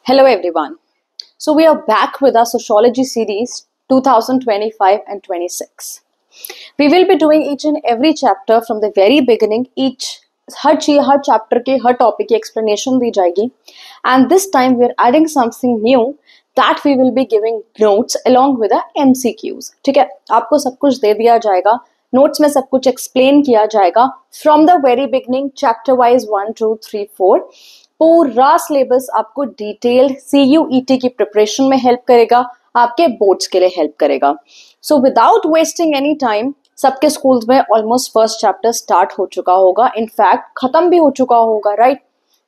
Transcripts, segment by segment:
Hello everyone. So we are back with our sociology series 2025 and 26. We will be doing each and every chapter from the very beginning. Her chapter के हर topic की explanation दी जाएगी. And this time we are adding something new that we will be giving notes along with the MCQs. ठीक है, आपको सब कुछ दे दिया जाएगा. नोट्स में सब कुछ एक्सप्लेन किया जाएगा from the very beginning chapter wise 1 2 3 4. पूरा सिलेबस आपको डिटेल CUET की प्रिपरेशन में हेल्प करेगा, आपके बोर्ड्स के लिए हेल्प करेगा. So without wasting any time, सबके स्कूल्स में ऑलमोस्ट फर्स्ट चैप्टर स्टार्ट हो चुका होगा, इनफैक्ट खत्म भी हो चुका होगा, राइट?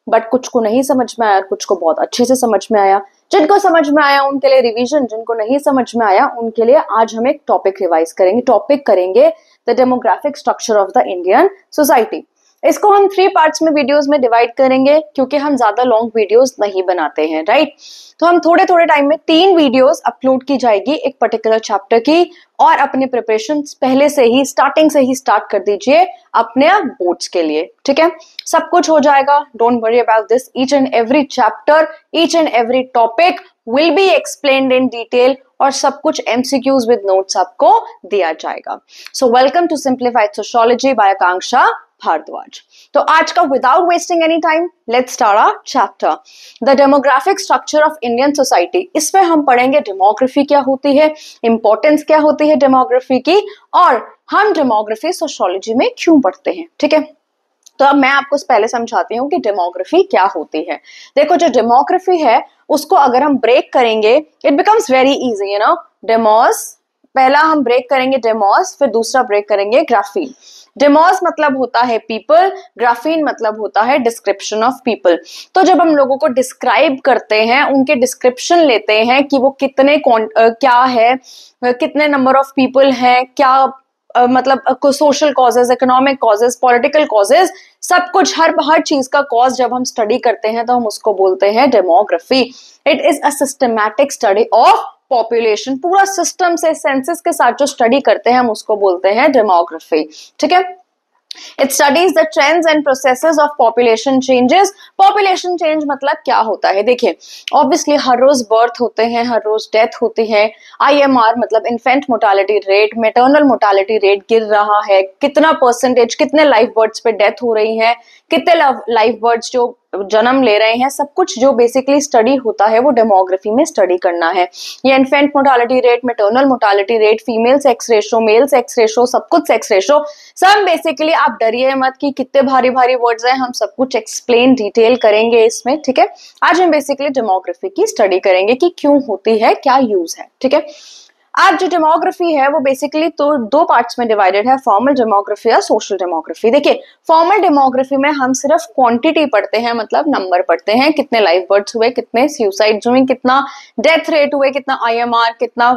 बट कुछ को नहीं समझ में आया, कुछ को बहुत अच्छे से समझ में आया. जिनको समझ में आया उनके लिए रिवीजन, जिनको नहीं समझ में आया उनके लिए आज हम एक टॉपिक रिवाइज करेंगे. टॉपिक करेंगे the demographic structure of the Indian society. इसको हम 3 पार्ट्स में वीडियोस में डिवाइड करेंगे क्योंकि हम ज्यादा लॉन्ग वीडियोस नहीं बनाते हैं, राइट? तो हम थोड़े थोड़े टाइम में 3 वीडियोस अपलोड की जाएगी एक पर्टिकुलर चैप्टर की, और अपने प्रिपरेशन पहले से ही स्टार्टिंग से ही स्टार्ट कर दीजिए अपने बोर्ड्स के लिए. ठीक है, सब कुछ हो जाएगा. Don't worry about this. Each and every chapter, each and every topic will be explained in detail और सब कुछ MCQs with notes आपको दिया जाएगा. So welcome to Simplified Sociology by Akanksha Bhardwaj. तो आज का without wasting any time, let's start our chapter. The demographic structure of Indian society. इसमें हम पढ़ेंगे डेमोग्राफी क्या होती है, इंपॉर्टेंस क्या होती है डेमोग्राफी की, और हम डेमोग्राफी सोशियोलॉजी में क्यों पढ़ते हैं. ठीक है, तो अब मैं आपको पहले समझाती हूँ कि डेमोग्राफी क्या होती है. देखो, जो डेमोग्राफी है उसको अगर हम ब्रेक करेंगे, it becomes very easy, you know. Demos, पहला हम ब्रेक करेंगे डेमोस, फिर दूसरा ब्रेक करेंगे ग्राफीन. डेमोस मतलब होता है पीपल, ग्राफीन मतलब होता है डिस्क्रिप्शन ऑफ पीपल. तो जब हम लोगों को डिस्क्राइब करते हैं, उनके डिस्क्रिप्शन लेते हैं कि वो कितने क्या है, कितने नंबर ऑफ पीपल हैं, क्या मतलब social causes, economic causes, political causes, सब कुछ हर चीज का कॉज जब हम स्टडी करते हैं तो हम उसको बोलते हैं demography. It is a systematic study of population. पूरा सिस्टम से, सेंसस के साथ जो स्टडी करते हैं हम उसको बोलते हैं डेमोग्राफी. ठीक है, It studies the trends and processes of population changes. Population change मतलब क्या होता है? देखिए, obviously हर रोज बर्थ होते हैं, हर रोज डेथ होती है. IMR मतलब infant mortality rate, maternal mortality rate गिर रहा है. कितना परसेंटेज, कितने लाइव बर्ड्स पे डेथ हो रही है, कितने लाइव बर्ड्स जो जन्म ले रहे हैं, सब कुछ जो बेसिकली स्टडी होता है वो डेमोग्राफी में स्टडी करना है. ये infant mortality rate, maternal mortality rate, female sex ratio, male sex ratio, सब कुछ सेक्स रेशो, सब बेसिकली, आप डरिए मत कि कितने भारी भारी वर्ड्स हैं, हम सब कुछ एक्सप्लेन डिटेल करेंगे इसमें. ठीक है, आज हम बेसिकली डेमोग्राफी की स्टडी करेंगे कि क्यों होती है, क्या यूज है. ठीक है, आज जो डेमोग्राफी है वो बेसिकली तो 2 पार्ट्स में डिवाइडेड है, फॉर्मल डेमोग्राफी और सोशल डेमोग्राफी. देखिए, फॉर्मल डेमोग्राफी में हम सिर्फ क्वांटिटी पढ़ते हैं, मतलब नंबर पढ़ते हैं, कितने लाइव बर्ड्स हुए, कितने सुसाइड्स हुए, कितना डेथ रेट हुए, कितना IMR, कितना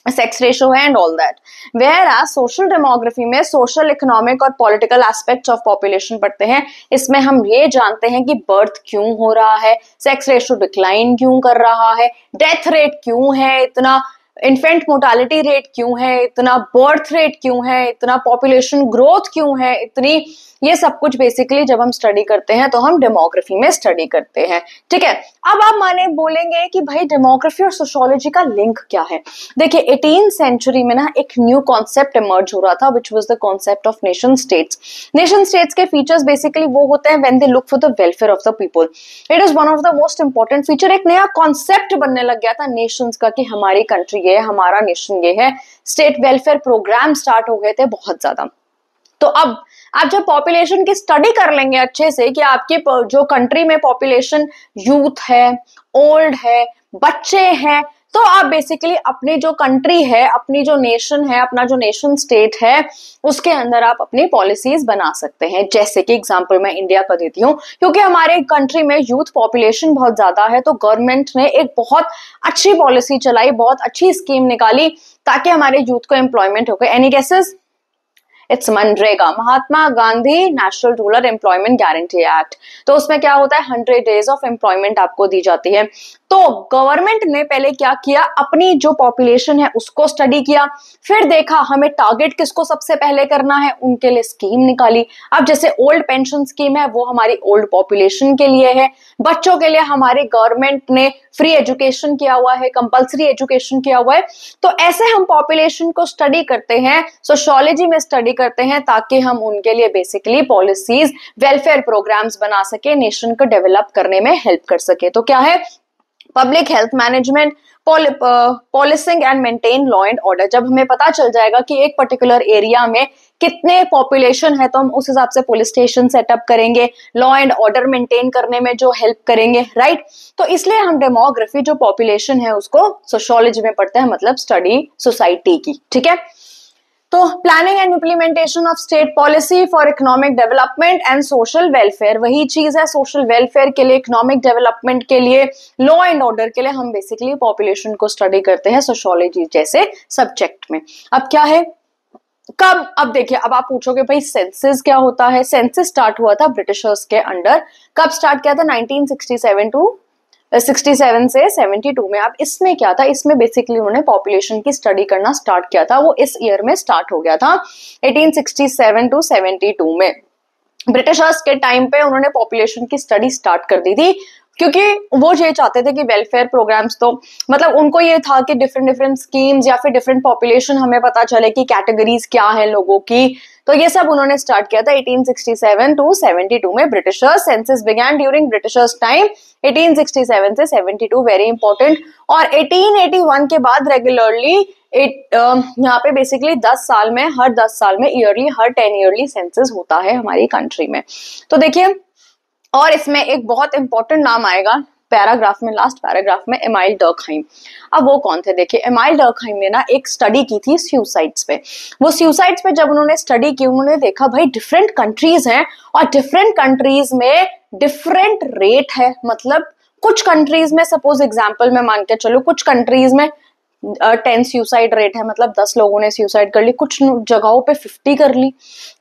सेक्स रेशो है, and all that. Whereas social demography में सोशल, इकोनॉमिक और पॉलिटिकल एस्पेक्ट्स ऑफ पॉपुलेशन पढ़ते हैं. इसमें हम ये जानते हैं कि बर्थ क्यों हो रहा है, सेक्स रेशो डिक्लाइन क्यों कर रहा है, डेथ रेट क्यों है इतना, इन्फेंट मोर्टालिटी रेट क्यों है इतना, बर्थ रेट क्यों है इतना, पॉपुलेशन ग्रोथ क्यों है इतनी. ये सब कुछ बेसिकली जब हम स्टडी करते हैं तो हम डेमोग्राफी में स्टडी करते हैं. ठीक है, अब आप माने बोलेंगे कि भाई डेमोग्राफी और सोशियोलॉजी का लिंक क्या है. देखिए, 18th सेंचुरी में ना एक न्यू कॉन्सेप्ट इमर्ज हो रहा था, which was the concept of nation states. Nation states के फीचर्स बेसिकली वो होते हैं when they look for the welfare of the people. It is one of the most important feature. एक नया concept बनने लग गया था नेशंस का कि हमारी कंट्री ये है, हमारा नेशन ये है. स्टेट वेलफेयर प्रोग्राम स्टार्ट हो गए थे बहुत ज्यादा. तो अब आप जब पॉपुलेशन की स्टडी कर लेंगे अच्छे से कि आपके जो कंट्री में पॉपुलेशन यूथ है, ओल्ड है, बच्चे हैं, तो आप बेसिकली अपनी जो कंट्री है, अपनी जो नेशन है, अपना जो नेशन स्टेट है, उसके अंदर आप अपनी पॉलिसीज बना सकते हैं. जैसे कि एग्जांपल मैं इंडिया का देती हूँ, क्योंकि हमारे कंट्री में यूथ पॉपुलेशन बहुत ज्यादा है, तो गवर्नमेंट ने एक बहुत अच्छी पॉलिसी चलाई, बहुत अच्छी स्कीम निकाली ताकि हमारे यूथ को एम्प्लॉयमेंट हो गए. Any guesses? It's MNREGA, Mahatma Gandhi national rural employment guarantee act. तो उसमें क्या होता है, 100 डेज ऑफ एम्प्लॉयमेंट आपको दी जाती है. तो गवर्नमेंट ने पहले क्या किया, अपनी जो पॉपुलेशन है उसको स्टडी किया, फिर देखा हमें टारगेट किसको सबसे पहले करना है, उनके लिए स्कीम निकाली। अब जैसे ओल्ड पेंशन स्कीम है वो हमारी ओल्ड पॉपुलेशन के लिए है, बच्चों के लिए हमारे गवर्नमेंट ने फ्री एजुकेशन किया हुआ है, कंपल्सरी एजुकेशन किया हुआ है। तो ऐसे हम पॉपुलेशन को स्टडी करते हैं, सोशियोलॉजी में स्टडी करते हैं, ताकि हम उनके लिए बेसिकली पॉलिसीज, वेलफेयर प्रोग्राम्स बना सके, नेशन को डेवलप करने में हेल्प कर सके। तो क्या है, public health management, policing and maintain law and order. जब हमें पता चल जाएगा कि एक पर्टिकुलर एरिया में कितने पॉपुलेशन है तो हम उस हिसाब से पुलिस स्टेशन सेटअप करेंगे, लॉ एंड ऑर्डर मेंटेन करने में जो हेल्प करेंगे, राइट। तो इसलिए हम डेमोग्राफी, जो पॉपुलेशन है उसको सोशियोलॉजी में पढ़ते हैं, मतलब स्टडी सोसाइटी की, ठीक है। तो planning and implementation of state policy for economic development and social welfare, वही चीज है, सोशल वेलफेयर के लिए, इकोनॉमिक डेवलपमेंट के लिए, लॉ एंड ऑर्डर के लिए हम बेसिकली पॉपुलेशन को स्टडी करते हैं सोशियोलॉजी जैसे सब्जेक्ट में। अब क्या है, कब, अब देखिए, अब आप पूछोगे भाई सेंसस क्या होता है। सेंसस स्टार्ट हुआ था ब्रिटिशर्स के अंडर, कब स्टार्ट किया था, 1967 से 72 में। अब इसमें क्या था, इसमें बेसिकली उन्होंने पॉपुलेशन की स्टडी करना स्टार्ट किया था, वो इस ईयर में स्टार्ट हो गया था 1867 टू 72 में। ब्रिटिशर्स के टाइम पे उन्होंने पॉपुलेशन की स्टडी स्टार्ट कर दी थी, क्योंकि वो ये चाहते थे कि वेलफेयर प्रोग्राम्स, तो मतलब उनको ये था कि डिफरेंट डिफरेंट स्कीम्स या फिर डिफरेंट पॉपुलेशन हमें पता चले कि कैटेगरीज क्या है लोगों की, तो ये सब उन्होंने स्टार्ट किया था 1867 टू 72 में। Britishers census began during Britishers time 1867 से 72, वेरी इंपॉर्टेंट। और 1881 के बाद रेगुलरली यहाँ पे बेसिकली 10 साल में, हर 10 साल में ईयरली, हर 10 ईयरली सेंसस होता है हमारी कंट्री में। तो देखिए, और इसमें एक बहुत इंपॉर्टेंट नाम आएगा पैराग्राफ में, लास्ट पैराग्राफ में, एमाइल डर्कहाइम। अब वो कौन थे, देखिए एमाइल डर्कहाइम ने ना एक स्टडी की थी सुसाइड्स पे। वो सुसाइड्स पे जब उन्होंने स्टडी की, उन्होंने देखा भाई डिफरेंट कंट्रीज हैं और डिफरेंट कंट्रीज में डिफरेंट रेट है। मतलब कुछ कंट्रीज में, सपोज एग्जाम्पल में मान के चलो, कुछ कंट्रीज में 10 सुसाइड रेट है, मतलब 10 लोगों ने सुसाइड कर ली, कुछ जगहों पे 50 कर ली,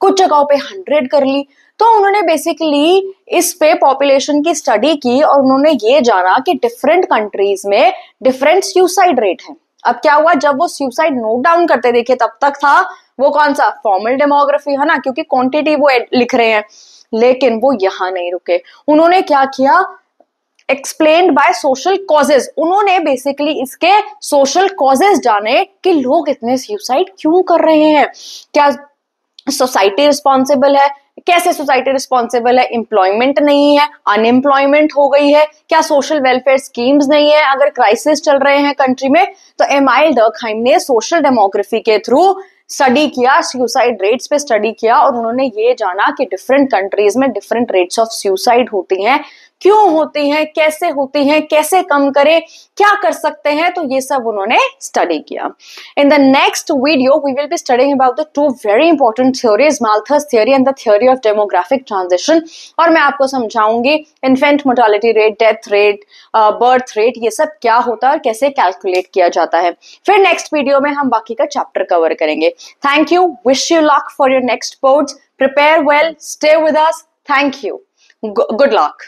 कुछ जगहों पे 100 कर ली। तो उन्होंने बेसिकली इस पे पॉपुलेशन की स्टडी की और उन्होंने ये जाना कि डिफरेंट कंट्रीज में डिफरेंट सुसाइड रेट है। अब क्या हुआ, जब वो सुसाइड नोट डाउन करते देखे, तब तक था वो कौन सा, फॉर्मल डेमोग्राफी, है ना, क्योंकि क्वांटिटी वो लिख रहे हैं। लेकिन वो यहाँ नहीं रुके, उन्होंने क्या किया, एक्सप्लेन्ड बाय सोशल कॉजेज। उन्होंने बेसिकली इसके सोशल कॉजेज जाने कि लोग इतने सुसाइड क्यों कर रहे हैं, क्या सोसाइटी रिस्पॉन्सिबल है, कैसे सोसाइटी रिस्पॉन्सिबल है, एम्प्लॉयमेंट नहीं है, अनएम्प्लॉयमेंट हो गई है, क्या सोशल वेलफेयर स्कीम्स नहीं है, अगर क्राइसिस चल रहे हैं कंट्री में। तो एमाइल डर्कहाइम ने सोशल डेमोग्राफी के थ्रू स्टडी किया, सुसाइड रेट्स पे स्टडी किया, और उन्होंने ये जाना कि डिफरेंट कंट्रीज में डिफरेंट रेट्स ऑफ सुसाइड होती हैं, क्यों होती हैं, कैसे होती हैं, कैसे कम करें, क्या कर सकते हैं। तो ये सब उन्होंने स्टडी किया। In the next video we will be studying about the 2 very important theories, Malthus theory and the theory of demographic transition. और मैं आपको समझाऊंगी infant mortality rate, death rate, birth rate, ये सब क्या होता है और कैसे कैलकुलेट किया जाता है। फिर नेक्स्ट वीडियो में हम बाकी का चैप्टर कवर करेंगे। Thank you, wish you luck for your next boards, prepare well, stay with us, thank you, good luck.